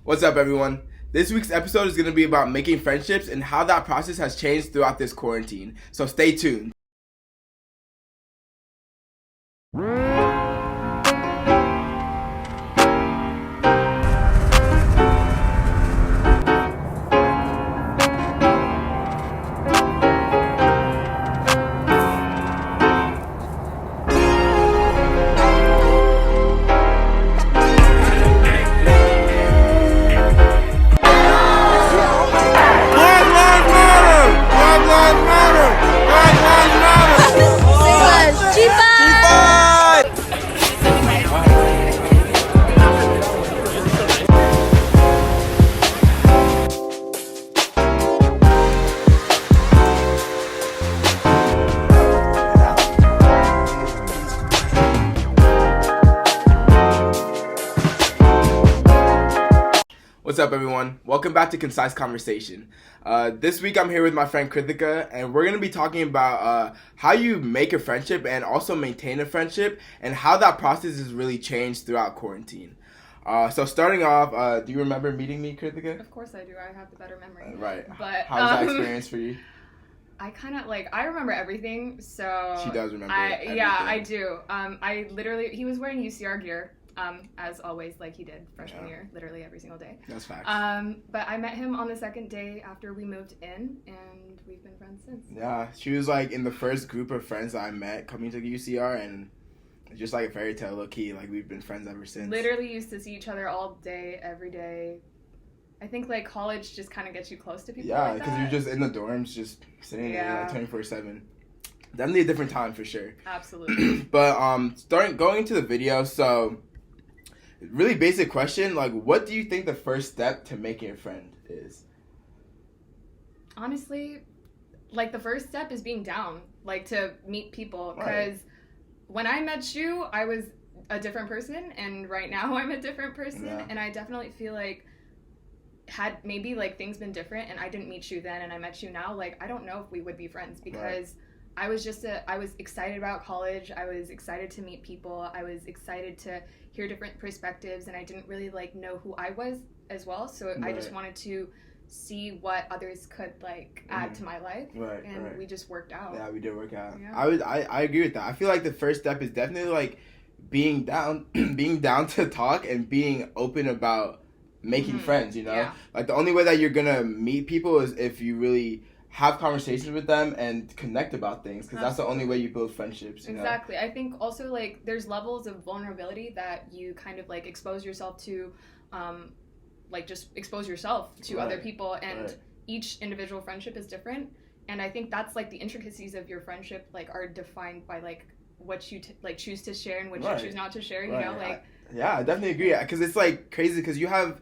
What's up, everyone? This week's episode is going to be about making friendships and how that process has changed throughout this quarantine. So stay tuned. What's up, everyone? Welcome back to Concise Conversation. This week I'm here with my friend Krithika, and we're going to be talking about how you make a friendship and also maintain a friendship, and how that process has really changed throughout quarantine. So starting off, do you remember meeting me, Krithika? Of course I do. I have the better memory. Right. But how was that experience for you? I kind of I remember everything, so... She does remember everything. Yeah, I do. He was wearing UCR gear. As always, like he did freshman year, literally every single day. That's facts. But I met him on the second day after we moved in, and we've been friends since. Yeah, she was like in the first group of friends that I met coming to UCR, and just like a fairy tale, low key, like we've been friends ever since. Literally used to see each other all day, every day. I think like college just kind of gets you close to people. Yeah, like because you're just in the dorms, just sitting there like 24/7. Definitely a different time for sure. Absolutely. But going into the video, so. Really basic question, like what do you think the first step to making a friend is? Honestly, like the first step is being down, like to meet people, because when I met you, I was a different person, and right now I'm a different person, and I definitely feel like had maybe like things been different and I didn't meet you then and I met you now, like I don't know if we would be friends, because I was excited about college. I was excited to meet people. I was excited to hear different perspectives, and I didn't really like know who I was as well. So I just wanted to see what others could like add to my life. And we just worked out. Yeah, we did work out. Yeah. I agree with that. I feel like the first step is definitely like being down to talk and being open about making friends, you know? Yeah. Like the only way that you're gonna meet people is if you really have conversations with them and connect about things, because that's the only way you build friendships. You know? I think also like there's levels of vulnerability that you kind of like expose yourself to, like just expose yourself to other people, and each individual friendship is different. And I think that's like the intricacies of your friendship like are defined by like what you choose to share and what you choose not to share. You know, like I definitely agree, because it's like crazy because you have.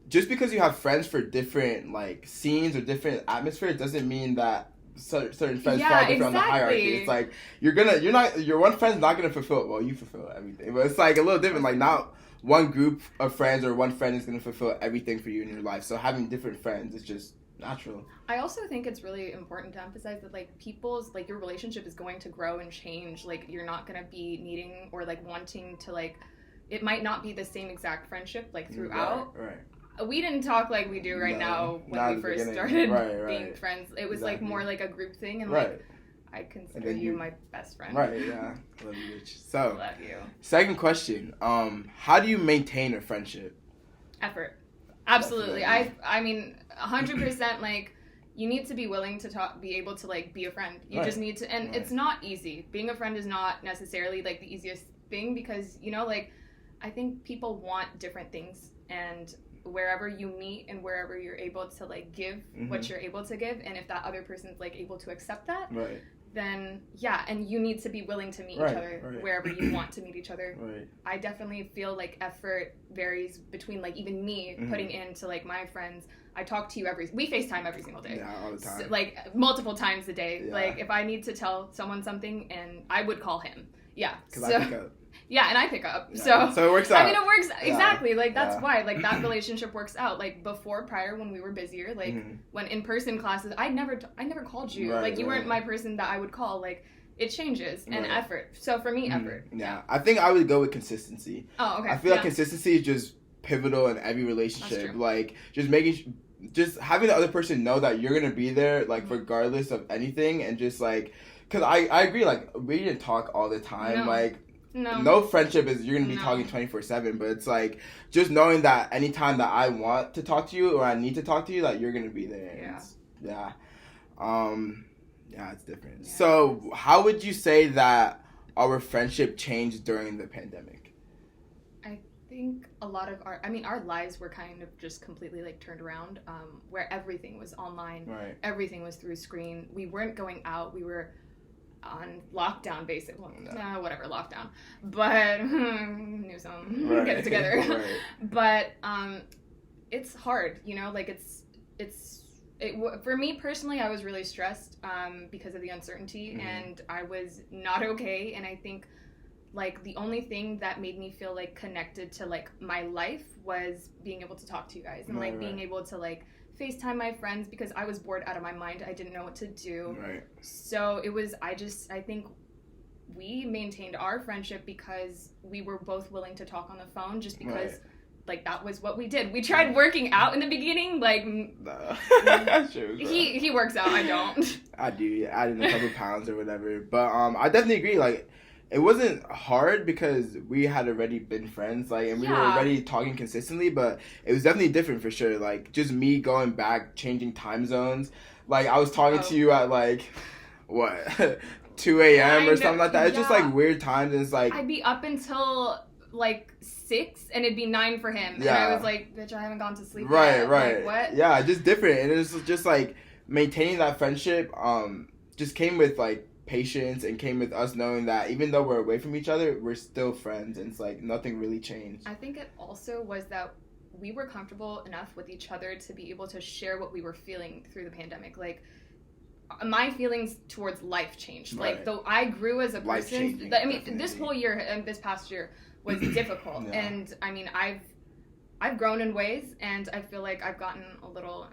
Just because you have friends for different like scenes or different atmospheres doesn't mean that certain friends fall different on the hierarchy. It's like your one friend's not gonna fulfill. Well, you fulfill everything, but it's like a little different. Like not one group of friends or one friend is gonna fulfill everything for you in your life. So having different friends is just natural. I also think it's really important to emphasize that like your relationship is going to grow and change. Like you're not gonna be needing or like wanting to like. It might not be the same exact friendship like throughout. Right. We didn't talk like we do right now when we first started being friends. It was like more like a group thing, and like I consider you my best friend. Right, yeah. Love you, bitch. So, love you. Second question, how do you maintain a friendship? Effort. Absolutely. I mean, 100% like, you need to be willing to be able to like be a friend. You just need to, and it's not easy. Being a friend is not necessarily like the easiest thing, because, you know, like, I think people want different things, and wherever you meet and wherever you're able to like give what you're able to give, and if that other person's like able to accept that, then and you need to be willing to meet each other wherever you want to meet each other. I definitely feel like effort varies between like even me putting into like my friends. I talk to you we FaceTime every single day. Yeah, all the time. So, like multiple times a day. Yeah. Like if I need to tell someone something, and I would call him. Yeah. Because I pick up. Yeah, and I pick up. Yeah. So it works out. I mean, it works exactly. Like that's why like that relationship works out. Like prior when we were busier, like when in person classes, I never called you. Like you weren't my person that I would call. Like it changes and effort. So for me, effort. Yeah, I think I would go with consistency. Oh, okay. I feel like consistency is just pivotal in every relationship. Like, just having the other person know that you're gonna be there, like, regardless of anything, and just, like, because I agree, like, we didn't talk all the time, like, no friendship is you're gonna be talking 24/7, but it's like just knowing that anytime that I want to talk to you or I need to talk to you, that you're gonna be there. Yeah, it's different. Yeah. So, how would you say that our friendship changed during the pandemic? I think a lot of our lives were kind of just completely like turned around, where everything was online, everything was through screen. We weren't going out. We were on lockdown, basically. Whatever, lockdown. But knew some. Get it together. But it's hard, you know. Like for me personally, I was really stressed because of the uncertainty, and I was not okay. And I think like the only thing that made me feel like connected to like my life was being able to talk to you guys and like being able to like FaceTime my friends, because I was bored out of my mind. I didn't know what to do. So it was, I think we maintained our friendship because we were both willing to talk on the phone, just because like that was what we did. We tried working out in the beginning, like he works out, I don't. I do, adding a couple pounds or whatever. But I definitely agree, like it wasn't hard because we had already been friends, like, and we were already talking consistently, but it was definitely different for sure. Like, just me going back, changing time zones. Like, I was talking to you at, like, what, 2 a.m. or something like that. It's just, like, weird times, and it's like... I'd be up until, like, 6, and it'd be 9 for him. And I was like, bitch, I haven't gone to sleep yet. Like, what? Yeah, just different. And it was just, like, maintaining that friendship just came with, like, patience, and came with us knowing that even though we're away from each other, we're still friends, and it's like nothing really changed. I think it also was that we were comfortable enough with each other to be able to share what we were feeling through the pandemic. Like, my feelings towards life changed. Like, though I grew as a person, I mean, definitely. This whole year and this past year was difficult, and I mean, I've grown in ways, and I feel like I've gotten a little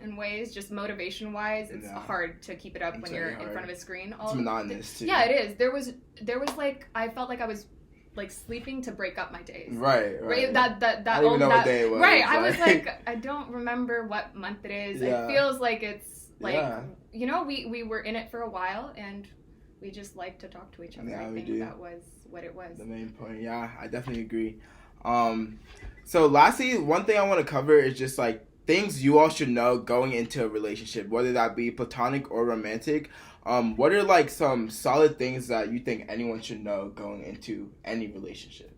in ways, just motivation-wise. It's hard to keep it up when you're in front of a screen. It's monotonous, too. Yeah, it is. There was like, I felt like I was, like, sleeping to break up my days. Right. That I don't even know what day it was. Right, I was like, I don't remember what month it is. It feels like it's, like, you know, we were in it for a while, and we just like to talk to each other. I think that was what it was. The main point, I definitely agree. So lastly, one thing I want to cover is just like things you all should know going into a relationship, whether that be platonic or romantic. What are like some solid things that you think anyone should know going into any relationship?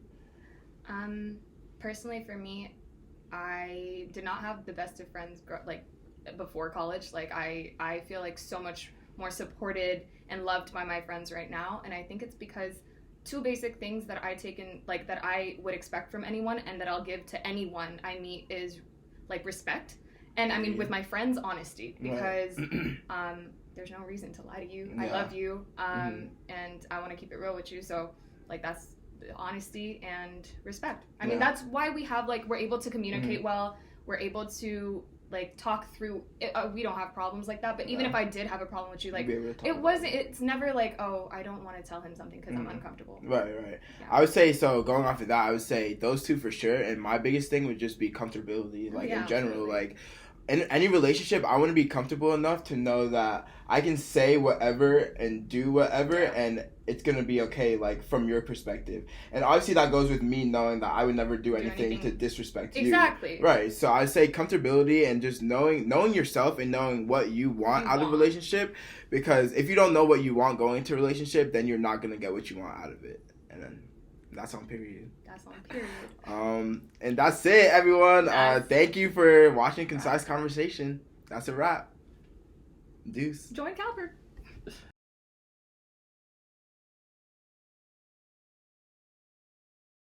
Personally for me, I did not have the best of friends like before college. Like I feel like so much more supported and loved by my friends right now, and I think it's because two basic things that I that I would expect from anyone and that I'll give to anyone I meet is like respect, and I mean with my friends, honesty, because there's no reason to lie to you. I love you, and I want to keep it real with you, so like that's honesty and respect. I mean that's why we have like we're able to communicate well, we're able to like talk through it, we don't have problems like that, but even if I did have a problem with you, like it's never like, oh, I don't want to tell him something because I'm uncomfortable. Right. I would say, so going off of that, I would say those two for sure, and my biggest thing would just be comfortability, like in general. Absolutely. Like in any relationship, I want to be comfortable enough to know that I can say whatever and do whatever, and it's going to be okay, like, from your perspective. And obviously that goes with me knowing that I would never do anything to disrespect you. Exactly. Right. So I say comfortability and just knowing yourself and knowing what you want out of a relationship, because if you don't know what you want going into a relationship, then you're not going to get what you want out of it. And then that's on period. And that's it, everyone. Thank you for watching Concise Conversation. That's a wrap. Deuce. Join Calvert.